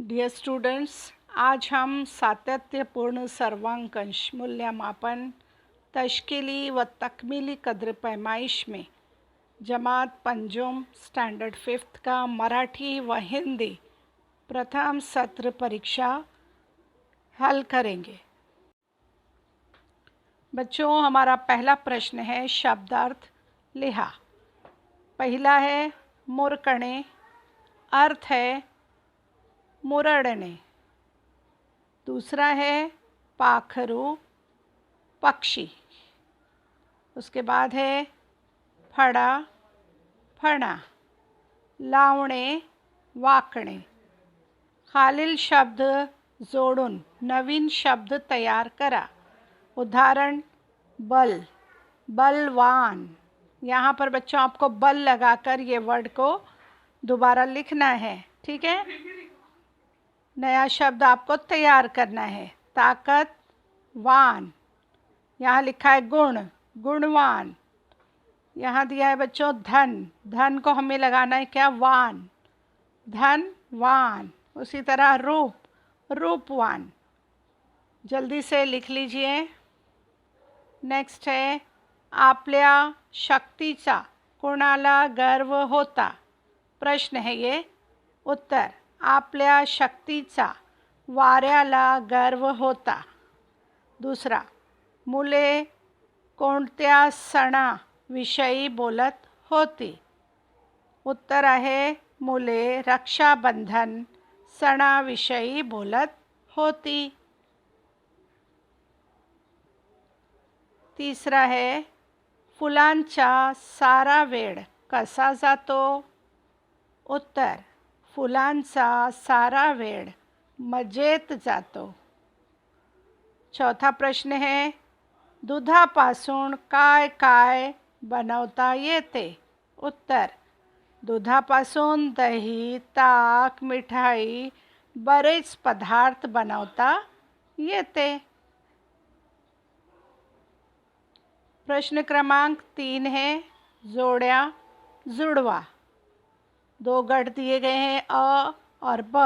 Dear students, आज हम सातत्यपूर्ण सर्वांकश मूल्यमापन तश्कीली व तकमीली कद्र पैमाइश में जमात पंजुम स्टैंडर्ड 5th का मराठी व हिंदी प्रथम सत्र परीक्षा हल करेंगे। बच्चों, हमारा पहला प्रश्न है शब्दार्थ लिहा। पहला है मुरकणे, अर्थ है मुरड़ने। दूसरा है पाखरू, पक्षी। उसके बाद है फड़ा, फणा। लावणे, वाकणे। खालील शब्द जोडून नवीन शब्द तयार करा। उदाहरण बल, बलवान। यहाँ पर बच्चों आपको बल लगाकर ये वर्ड को दोबारा लिखना है, ठीक है। नया शब्द आपको तैयार करना है। ताकतवान, यहाँ लिखा है गुण, गुणवान। यहाँ दिया है बच्चों धन, धन को हमें लगाना है क्या, वान, धनवान। उसी तरह रूप, रूपवान। जल्दी से लिख लीजिए। नेक्स्ट है आपल्या शक्तीचा कोणाला गर्व होता। प्रश्न है ये। उत्तर, आपल्या शक्तीचा वाऱ्याला गर्व होता। दूसरा, मुले कोणत्या सणाविषयी बोलत होती। उत्तर आहे मुले रक्षाबंधन सणाविषयी बोलत होती। तिसरा है फुलांचा सारा वेळ कसा जातो। उत्तर, फुलांचा सारा वेळ मजेत जातो। चौथा प्रश्न है दुधापासून काय काय बनवता येते। उत्तर, दुधापासून दही, ताक, मिठाई बरेच पदार्थ बनवता येते। प्रश्न क्रमांक 3 है जोड्या जुड़वा। दो गढ़ दिए गए हैं अ और ब।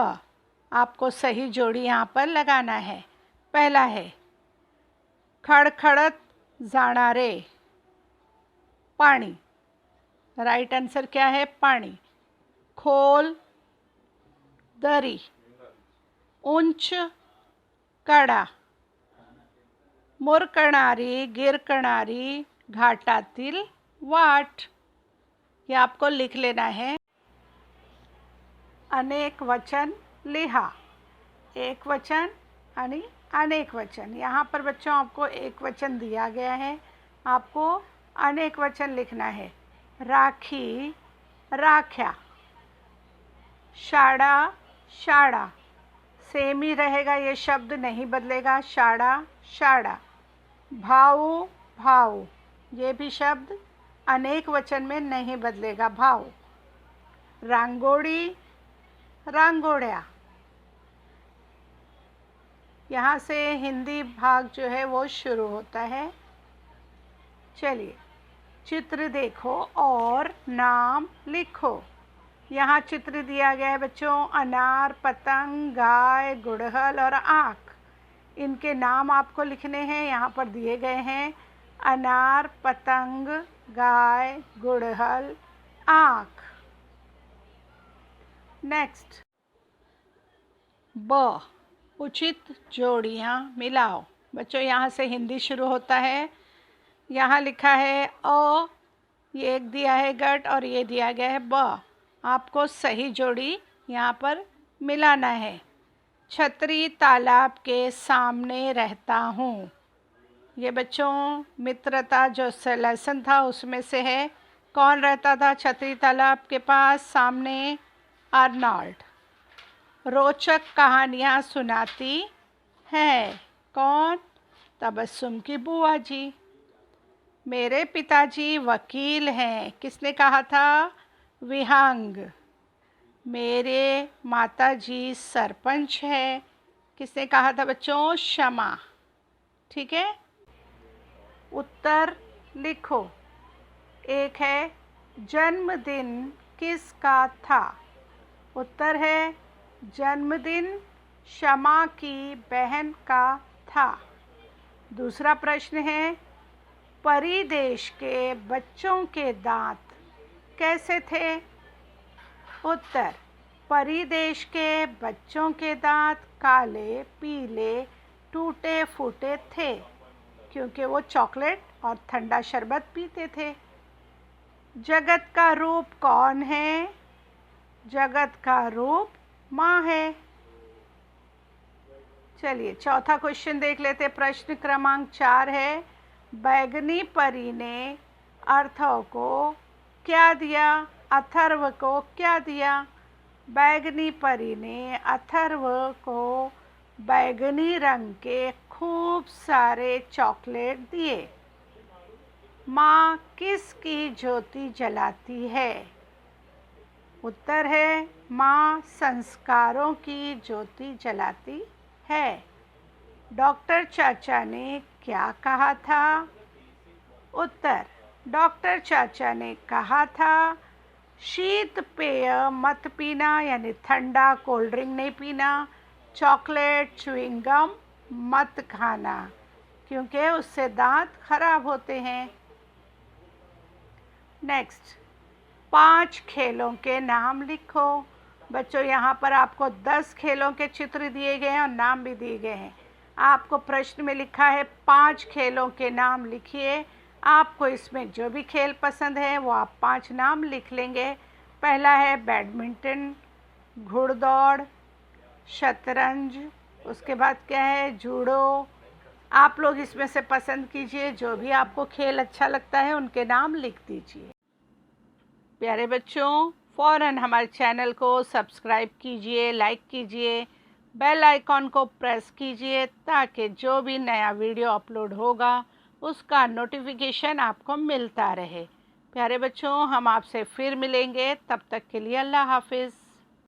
आपको सही जोड़ी यहाँ पर लगाना है। पहला है खड़खड़त जाणारे, पानी। राइट आंसर क्या है, पानी। खोल दरी, उंच कडा। मुरकणारी, गिरकणारी घाटातील वाट। ये आपको लिख लेना है। अनेक वचन लिहा। एक वचन आणि अनेक वचन। यहाँ पर बच्चों आपको एक वचन दिया गया है, आपको अनेक वचन लिखना है। राखी, राख्या। शाळा, शाळा। सेम ही रहेगा, ये शब्द नहीं बदलेगा। शाळा, शाळा। भाऊ, भाऊ। ये भी शब्द अनेक वचन में नहीं बदलेगा, भाऊ। रांगोड़ी, रांगोड़िया। यहाँ से हिंदी भाग जो है वो शुरू होता है। चलिए, चित्र देखो और नाम लिखो। यहाँ चित्र दिया गया है बच्चों अनार, पतंग, गाय, गुड़हल और आँख। इनके नाम आपको लिखने हैं। यहाँ पर दिए गए हैं अनार, पतंग, गाय, गुड़हल, आँख। नेक्स्ट, ब, उचित जोड़ियाँ मिलाओ। बच्चों यहाँ से हिंदी शुरू होता है। यहाँ लिखा है अ, ये एक दिया है गट और ये दिया गया है ब। आपको सही जोड़ी यहाँ पर मिलाना है। छतरी तालाब के सामने रहता हूँ। ये बच्चों मित्रता जो लेसन था उसमें से है। कौन रहता था छतरी तालाब के पास सामने, आर्नोल्ड। रोचक कहानियाँ सुनाती है, कौन, तबस्सुम की बुआ जी। मेरे पिताजी वकील हैं, किसने कहा था, विहंग। मेरे माताजी सरपंच है, किसने कहा था बच्चों, शमा। ठीक है। उत्तर लिखो। एक है जन्मदिन किसका था। उत्तर है जन्मदिन शमा की बहन का था। दूसरा प्रश्न है, परी देश के बच्चों के दांत कैसे थे? उत्तर, परी देश के बच्चों के दांत काले, पीले, टूटे फूटे थे, क्योंकि वो चॉकलेट और ठंडा शरबत पीते थे। जगत का रूप कौन है? जगत का रूप माँ है। चलिए चौथा क्वेश्चन देख लेते। प्रश्न क्रमांक 4 है, बैगनी परी ने अथर्व को क्या दिया? अथर्व को क्या दिया? बैगनी परी ने अथर्व को बैगनी रंग के खूब सारे चॉकलेट दिए। माँ किसकी ज्योति जलाती है? उत्तर है, माँ संस्कारों की ज्योति जलाती है। डॉक्टर चाचा ने क्या कहा था? उत्तर, डॉक्टर चाचा ने कहा था शीत पेय मत पीना, यानी ठंडा कोल्ड ड्रिंक नहीं पीना, चॉकलेट च्युइंग गम मत खाना, क्योंकि उससे दांत खराब होते हैं। नेक्स्ट, 5 खेलों के नाम लिखो। बच्चों यहाँ पर आपको 10 खेलों के चित्र दिए गए हैं और नाम भी दिए गए हैं। आपको प्रश्न में लिखा है 5 खेलों के नाम लिखिए। आपको इसमें जो भी खेल पसंद है वो आप 5 नाम लिख लेंगे। पहला है बैडमिंटन, घुड़दौड़, शतरंज, उसके बाद क्या है जूडो। आप लोग इसमें से पसंद कीजिए, जो भी आपको खेल अच्छा लगता है उनके नाम लिख दीजिए। प्यारे बच्चों, फ़ौरन हमारे चैनल को सब्सक्राइब कीजिए, लाइक कीजिए, बेल आइकॉन को प्रेस कीजिए, ताकि जो भी नया वीडियो अपलोड होगा उसका नोटिफिकेशन आपको मिलता रहे। प्यारे बच्चों, हम आपसे फिर मिलेंगे, तब तक के लिए अल्लाह हाफिज़।